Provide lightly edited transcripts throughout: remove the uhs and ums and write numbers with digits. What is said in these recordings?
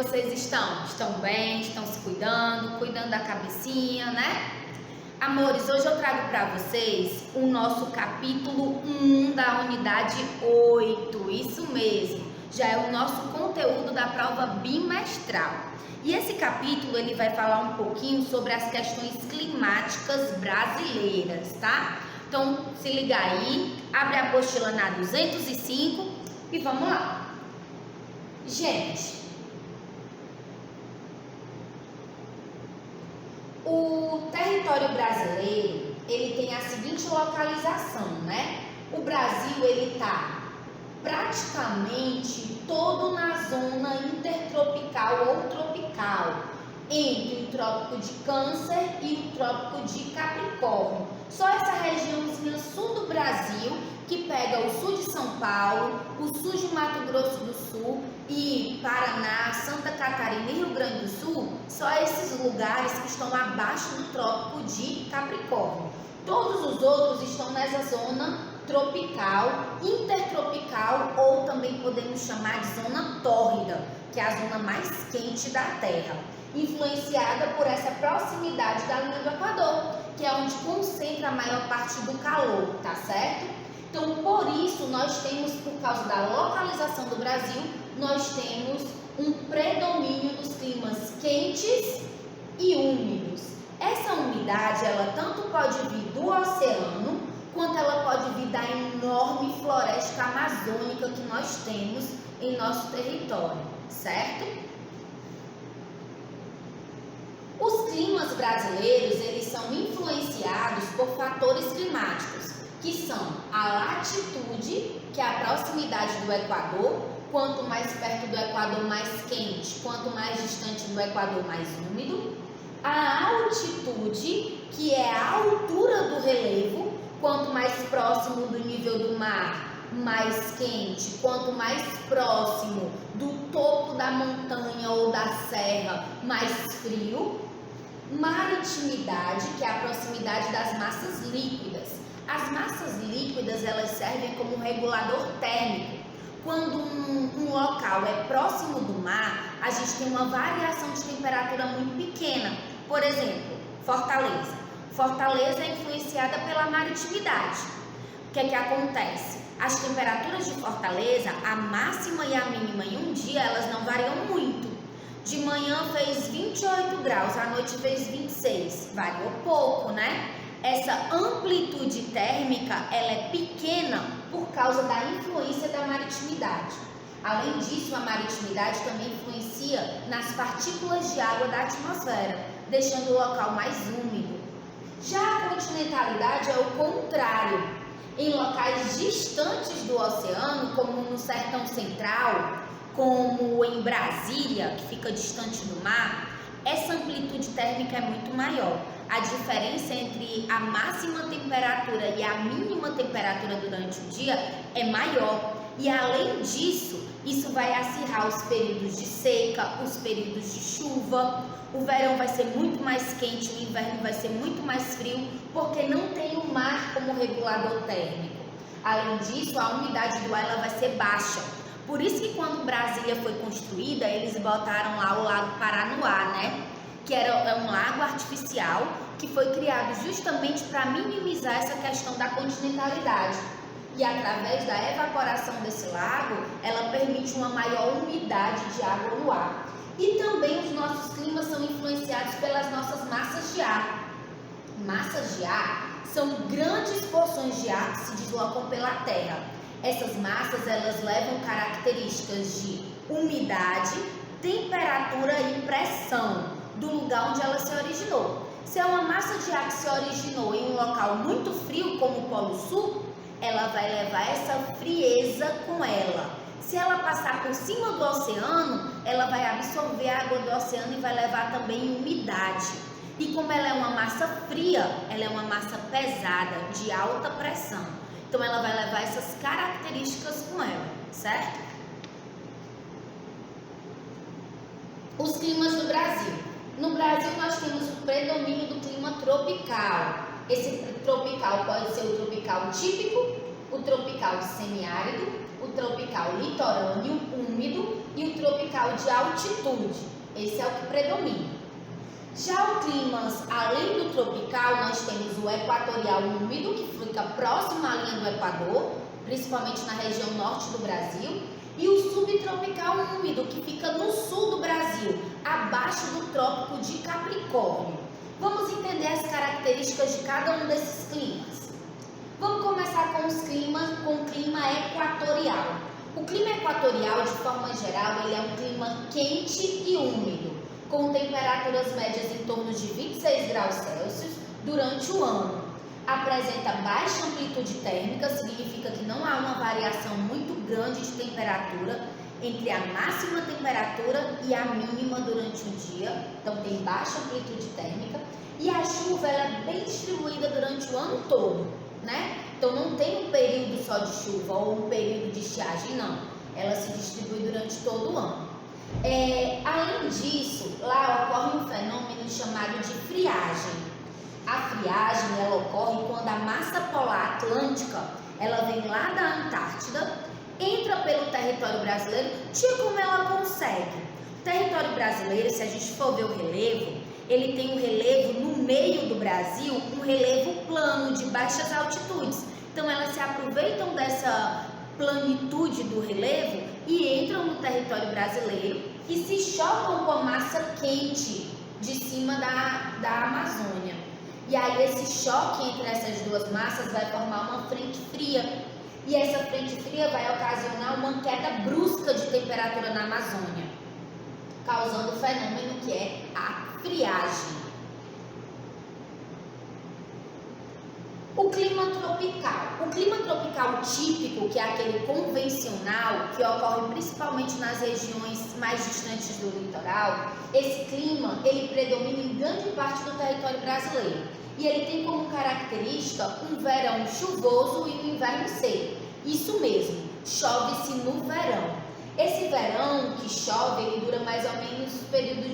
vocês estão? Estão bem? Estão se cuidando? Cuidando da cabecinha, né? Amores, hoje eu trago para vocês o nosso capítulo 1 da unidade 8. Isso mesmo, já é o nosso conteúdo da prova bimestral. E esse capítulo ele vai falar um pouquinho sobre as questões climáticas brasileiras, tá? Então, se liga aí, abre a apostila na 205 e vamos lá. Gente, o território brasileiro, ele tem a seguinte localização, né? O Brasil, ele tá praticamente todo na zona intertropical ou tropical, entre o Trópico de Câncer e o Trópico de Capricórnio. Só essa regiãozinha sul do Brasil, que pega o sul de São Paulo, o sul de Mato Grosso do Sul e Paraná, Santa Catarina e Rio Grande do Sul, só esses lugares que estão abaixo do Trópico de Capricórnio. Todos os outros estão nessa zona tropical, intertropical ou também podemos chamar de zona tórrida, que é a zona mais quente da Terra, influenciada por essa proximidade da linha do Equador, que é onde concentra a maior parte do calor, tá certo? Então, por isso, nós temos, por causa da localização do Brasil, nós temos um predomínio dos climas quentes e úmidos. Essa umidade, ela tanto pode vir do oceano, quanto ela pode vir da enorme floresta amazônica que nós temos em nosso território, certo? Os climas brasileiros, eles são influenciados por fatores climáticos, que são a latitude, que é a proximidade do Equador. Quanto mais perto do Equador, mais quente, quanto mais distante do Equador, mais úmido. A altitude, que é a altura do relevo, quanto mais próximo do nível do mar, mais quente, quanto mais próximo do topo da montanha ou da serra, mais frio. Maritimidade, que é a proximidade das massas líquidas. As massas líquidas, elas servem como um regulador térmico. Quando um local é próximo do mar, a gente tem uma variação de temperatura muito pequena. Por exemplo, Fortaleza. Fortaleza é influenciada pela maritimidade. O que é que acontece? As temperaturas de Fortaleza, a máxima e a mínima em um dia, elas não variam muito. De manhã fez 28 graus, à noite fez 26. Variou pouco, né? Essa amplitude térmica, ela é pequena por causa da influência da maritimidade. Além disso, a maritimidade também influencia nas partículas de água da atmosfera, deixando o local mais úmido. Já a continentalidade é o contrário. Em locais distantes do oceano, como no Sertão Central, como em Brasília, que fica distante do mar, essa amplitude térmica é muito maior. A diferença entre a máxima temperatura e a mínima temperatura durante o dia é maior. E além disso, isso vai acirrar os períodos de seca, os períodos de chuva. O verão vai ser muito mais quente, o inverno vai ser muito mais frio, porque não tem o mar como regulador térmico. Além disso, a umidade do ar ela vai ser baixa. Por isso que quando Brasília foi construída, eles botaram lá o Lago Paranoá, né? Que é um lago artificial que foi criado justamente para minimizar essa questão da continentalidade. E através da evaporação desse lago, ela permite uma maior umidade de água no ar. E também os nossos climas são influenciados pelas nossas massas de ar. Massas de ar são grandes porções de ar que se deslocam pela Terra. Essas massas, elas levam características de umidade, temperatura e pressão do lugar onde ela se originou. Se é uma massa de ar que se originou em um local muito frio, como o Polo Sul, ela vai levar essa frieza com ela. Se ela passar por cima do oceano, ela vai absorver a água do oceano e vai levar também umidade. E como ela é uma massa fria, ela é uma massa pesada, de alta pressão. Então, ela vai levar essas características com ela, certo? Os climas do Brasil. No Brasil, nós temos o predomínio do clima tropical. Esse tropical pode ser o tropical típico, o tropical semiárido, o tropical litorâneo úmido e o subtropical de altitude. Esse é o que predomina. Já o clima além do tropical, nós temos o equatorial úmido, que fica próximo à linha do Equador, principalmente na região norte do Brasil, e o subtropical úmido, que fica no sul do Brasil, abaixo do trópico de Capricórnio. Vamos entender as características de cada um desses climas. Vamos começar com o clima equatorial. O clima equatorial, de forma geral, ele é um clima quente e úmido, com temperaturas médias em torno de 26 graus Celsius durante o ano. Apresenta baixa amplitude térmica, significa que não há uma variação muito grande de temperatura entre a máxima temperatura e a mínima durante o dia, então tem baixa amplitude térmica, e a chuva ela é bem distribuída durante o ano todo, né? Então não tem um período só de chuva ou um período de estiagem, não. Ela se distribui durante todo o ano. Além disso, lá ocorre um fenômeno chamado de friagem. A friagem ela ocorre quando a massa polar atlântica ela vem lá da Antártida, entra pelo território brasileiro. Tia, como ela consegue? O território brasileiro, se a gente for ver o relevo, ele tem um relevo no meio do Brasil, um relevo plano de baixas altitudes. Então elas se aproveitam dessa planitude do relevo e entram no território brasileiro e se chocam com a massa quente de cima da Amazônia. E aí esse choque entre essas duas massas vai formar uma frente fria. E essa frente fria vai ocasionar uma queda brusca de temperatura na Amazônia, causando o fenômeno que é a friagem. O clima tropical. O clima tropical típico, que é aquele convencional, que ocorre principalmente nas regiões mais distantes do litoral, esse clima, ele predomina em grande parte do território brasileiro. E ele tem como característica um verão chuvoso e um inverno seco. Isso mesmo, chove-se no verão. Esse verão que chove, ele dura mais ou menos o período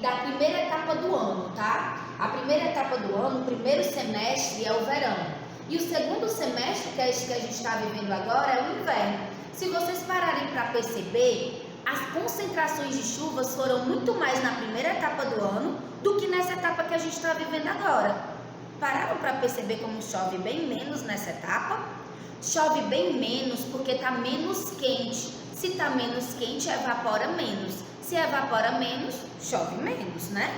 da primeira etapa do ano, tá? A primeira etapa do ano, o primeiro semestre é o verão. E o segundo semestre, que é este que a gente está vivendo agora, é o inverno. Se vocês pararem para perceber, as concentrações de chuvas foram muito mais na primeira etapa do ano do que nessa etapa que a gente está vivendo agora. Pararam para perceber como chove bem menos nessa etapa? Chove bem menos porque está menos quente. Se está menos quente, evapora menos. Se evapora menos, chove menos, né?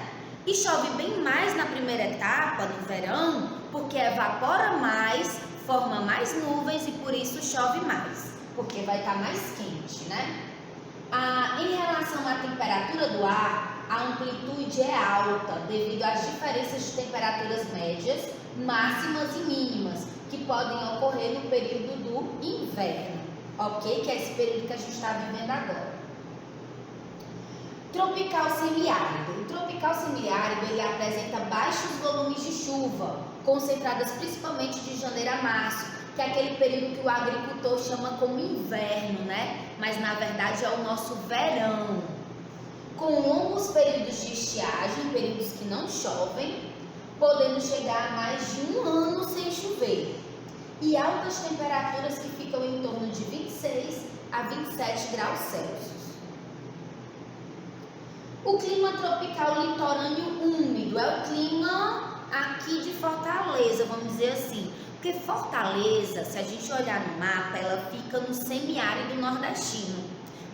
E chove bem mais na primeira etapa, no verão, porque evapora mais, forma mais nuvens e por isso chove mais, porque vai estar mais quente, né? Em relação à temperatura do ar, a amplitude é alta devido às diferenças de temperaturas médias, máximas e mínimas, que podem ocorrer no período do inverno, ok? Que é esse período que a gente está vivendo agora. Tropical semiárido. O tropical semiárido ele apresenta baixos volumes de chuva, concentradas principalmente de janeiro a março, que é aquele período que o agricultor chama como inverno, né? Mas na verdade é o nosso verão. Com longos períodos de estiagem, períodos que não chovem, podendo chegar a mais de um ano sem chover. E altas temperaturas que ficam em torno de 26 a 27 graus Celsius. O clima tropical litorâneo úmido é o clima aqui de Fortaleza, vamos dizer assim. Porque Fortaleza, se a gente olhar no mapa, ela fica no semiárido nordestino.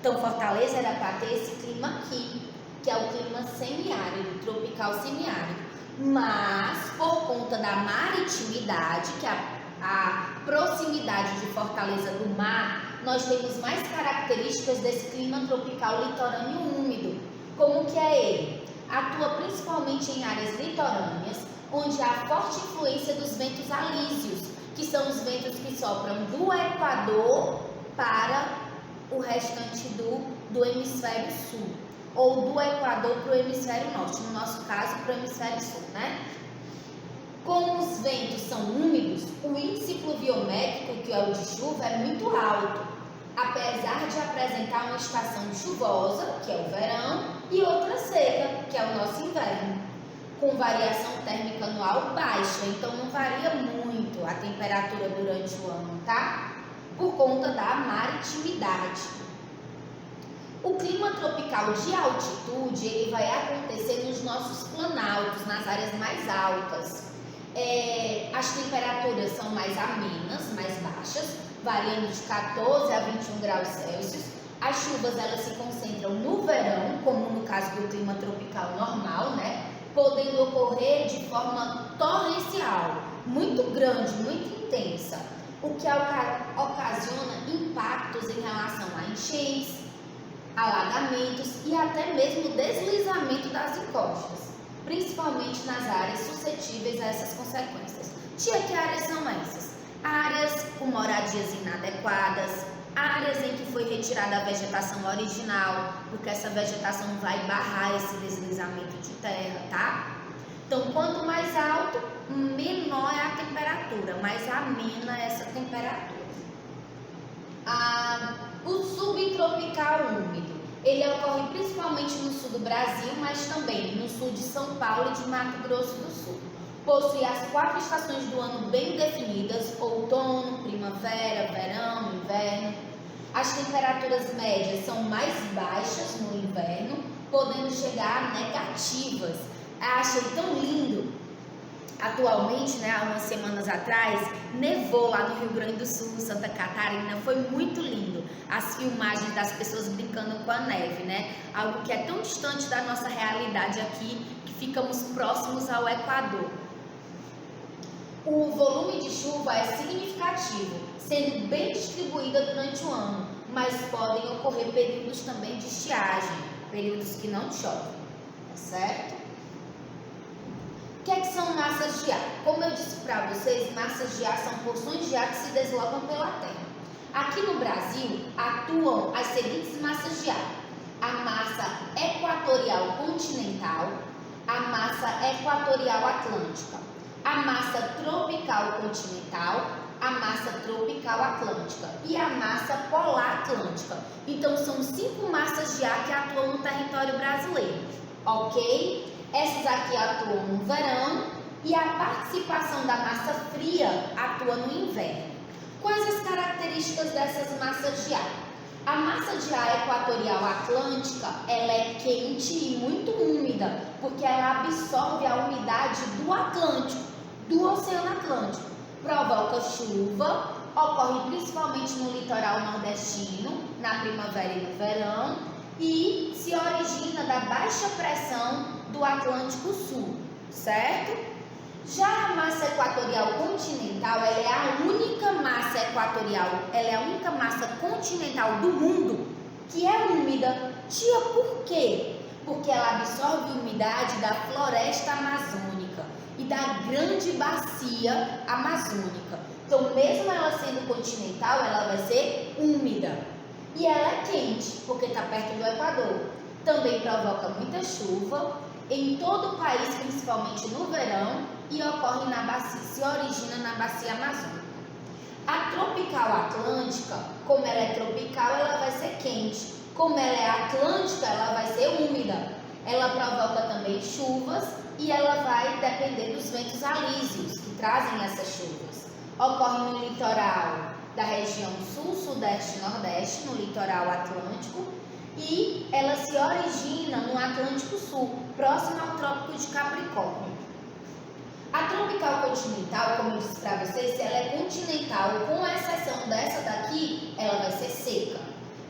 Então Fortaleza era para ter esse clima aqui, que é o clima semiárido, tropical semiárido. Mas por conta da maritimidade, que é a proximidade de Fortaleza do mar, nós temos mais características desse clima tropical litorâneo úmido. Como que é ele? Atua principalmente em áreas litorâneas, onde há forte influência dos ventos alísios, que são os ventos que sopram do Equador para o restante do hemisfério sul, ou do Equador para o hemisfério norte, no nosso caso para o hemisfério sul, né? Como os ventos são úmidos, o índice pluviométrico, que é o de chuva, é muito alto, apesar de apresentar uma estação chuvosa, que é o verão, e outra seca, que é o nosso inverno, com variação térmica anual baixa, então não varia muito a temperatura durante o ano, tá? Por conta da maritimidade. O clima tropical de altitude, ele vai acontecer nos nossos planaltos, nas áreas mais altas. As temperaturas são mais amenas, mais baixas, variando de 14 a 21 graus Celsius. As chuvas, elas se concentram no verão, como no caso do clima tropical normal, né? Podendo ocorrer de forma torrencial, muito grande, muito intensa, o que ocasiona impactos em relação a enchentes, alagamentos e até mesmo deslizamento das encostas, principalmente nas áreas suscetíveis a essas consequências. Tia, que áreas são essas? Áreas com moradias inadequadas, áreas em que foi retirada a vegetação original, porque essa vegetação vai barrar esse deslizamento de terra, tá? Então, quanto mais alto, menor é a temperatura, mais amena é essa temperatura. O subtropical úmido, ele ocorre principalmente no sul do Brasil, mas também no sul de São Paulo e de Mato Grosso do Sul. Possui as 4 estações do ano bem definidas: outono, primavera, verão, inverno. As temperaturas médias são mais baixas no inverno, podendo chegar a negativas. Achei tão lindo. Atualmente, né, há umas semanas atrás, nevou lá no Rio Grande do Sul, Santa Catarina, foi muito lindo. As filmagens das pessoas brincando com a neve, né? Algo que é tão distante da nossa realidade aqui, que ficamos próximos ao Equador. O volume de chuva é significativo, sendo bem distribuída durante o ano, mas podem ocorrer períodos também de estiagem, períodos que não chove, tá certo? O que são massas de ar? Como eu disse para vocês, massas de ar são porções de ar que se deslocam pela Terra. Aqui no Brasil, atuam as seguintes massas de ar: a massa equatorial continental, a massa equatorial atlântica, a massa tropical continental, a massa tropical atlântica e a massa polar atlântica. Então, são 5 massas de ar que atuam no território brasileiro, ok? Essas aqui atuam no verão e a participação da massa fria atua no inverno. Quais as características dessas massas de ar? A massa de ar equatorial atlântica, ela é quente e muito úmida, porque ela absorve a umidade do Atlântico, do Oceano Atlântico. Provoca chuva, ocorre principalmente no litoral nordestino, na primavera e no verão, e se origina da baixa pressão do Atlântico Sul, certo? Já a massa equatorial continental, ela é a única massa equatorial, ela é a única massa continental do mundo que é úmida. Tia, por quê? Porque ela absorve umidade da floresta amazônica e da grande bacia amazônica. Então, mesmo ela sendo continental, ela vai ser úmida. E ela é quente, porque está perto do Equador. Também provoca muita chuva em todo o país, principalmente no verão, e ocorre na bacia, se origina na bacia amazônica. A tropical atlântica, como ela é tropical, ela vai ser quente. Como ela é atlântica, ela vai ser úmida. Ela provoca também chuvas e ela vai depender dos ventos alísios que trazem essas chuvas. Ocorre no litoral da região sul, sudeste e nordeste, no litoral atlântico, e ela se origina no Atlântico Sul, próximo ao Trópico de Capricórnio. A tropical continental, como eu disse para vocês, ela é continental, com exceção dessa daqui, ela vai ser seca.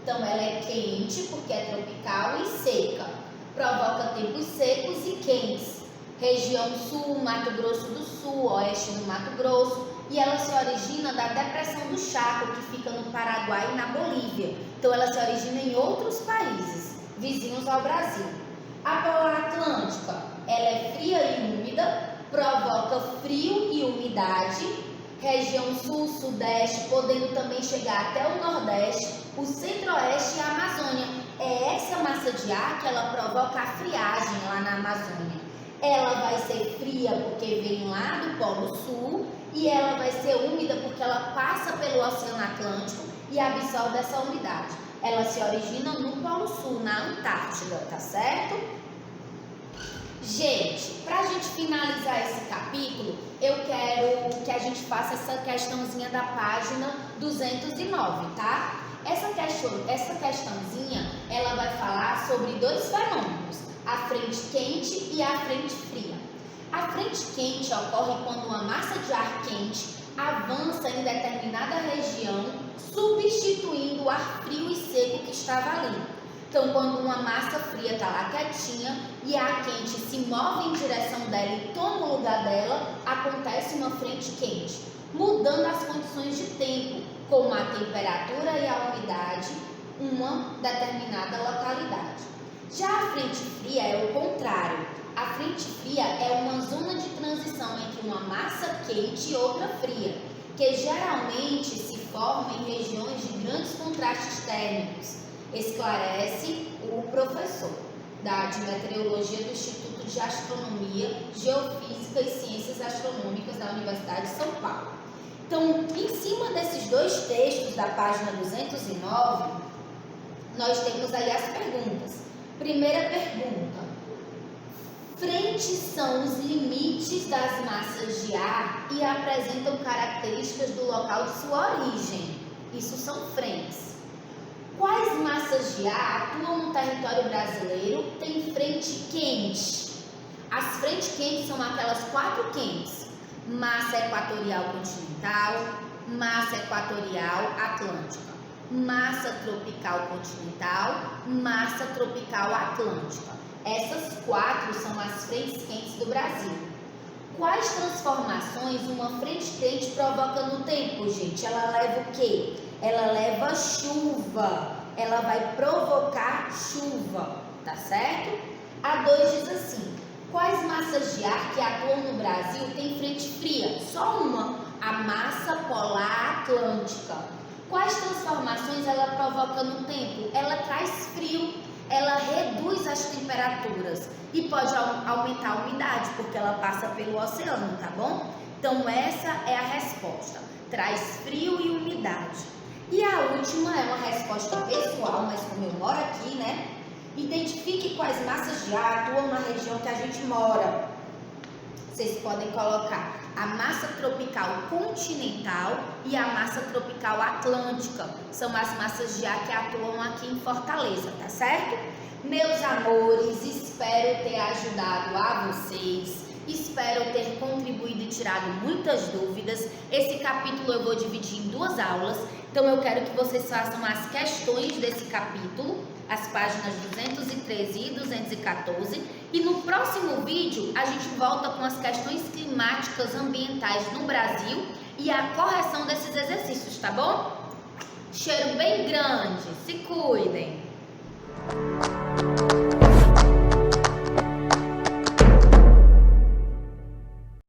Então, ela é quente porque é tropical e seca. Provoca tempos secos e quentes. Região sul, Mato Grosso do Sul, oeste do Mato Grosso. E ela se origina da depressão do Chaco, que fica no Paraguai e na Bolívia. Então, ela se origina em outros países vizinhos ao Brasil. A polar atlântica, ela é fria e úmida, provoca frio e umidade. Região sul, sudeste, podendo também chegar até o nordeste, o centro-oeste e a Amazônia. É essa massa de ar que ela provoca a friagem lá na Amazônia. Ela vai ser fria porque vem lá do Polo Sul e ela vai ser úmida porque ela passa pelo Oceano Atlântico e absorve essa umidade. Ela se origina no Polo Sul, na Antártida, tá certo? Gente, para a gente finalizar esse capítulo, eu quero que a gente faça essa questãozinha da página 209, tá? Essa questãozinha, ela vai falar sobre dois fenômenos, a frente quente e a frente fria. A frente quente ocorre quando uma massa de ar quente avança em determinada região, substituindo o ar frio e seco que estava ali. Então, quando uma massa fria está lá quietinha e ar quente se move em direção dela e toma o lugar dela, acontece uma frente quente, mudando as condições de tempo, como a temperatura e a umidade, uma determinada localidade. Já a frente fria é o contrário. A frente fria é uma zona de transição entre uma massa quente e outra fria, que geralmente se forma em regiões de grandes contrastes térmicos. Esclarece o professor de Meteorologia do Instituto de Astronomia, Geofísica e Ciências Astronômicas da Universidade de São Paulo. Então, em cima desses dois textos da página 209, nós temos aí as perguntas. Primeira pergunta: frentes são os limites das massas de ar e apresentam características do local de sua origem. Isso são frentes. Quais massas de ar atuam no território brasileiro? Tem frente quente. As frentes quentes são aquelas 4 quentes: massa equatorial continental, massa equatorial atlântica, massa tropical continental, massa tropical atlântica. Essas 4 são as frentes quentes do Brasil. Quais transformações uma frente quente provoca no tempo, gente? Ela leva o quê? Ela leva chuva. Ela vai provocar chuva, tá certo? A 2 diz assim: quais massas de ar que atuam no Brasil têm frente fria? Só uma, a massa polar atlântica. Quais transformações ela provoca no tempo? Ela traz frio, ela reduz as temperaturas e pode aumentar a umidade, porque ela passa pelo oceano, tá bom? Então essa é a resposta, traz frio e umidade. E a última é uma resposta pessoal, mas como eu moro aqui, né? Identifique quais massas de ar atuam na região que a gente mora. Vocês podem colocar a massa tropical continental e a massa tropical atlântica. São as massas de ar que atuam aqui em Fortaleza, tá certo? Meus amores, espero ter ajudado a vocês. Espero ter contribuído e tirado muitas dúvidas. Esse capítulo eu vou dividir em 2 aulas. Então eu quero que vocês façam as questões desse capítulo, as páginas 213 e 214. E no próximo vídeo a gente volta com as questões climáticas ambientais no Brasil e a correção desses exercícios, tá bom? Cheiro bem grande, se cuidem!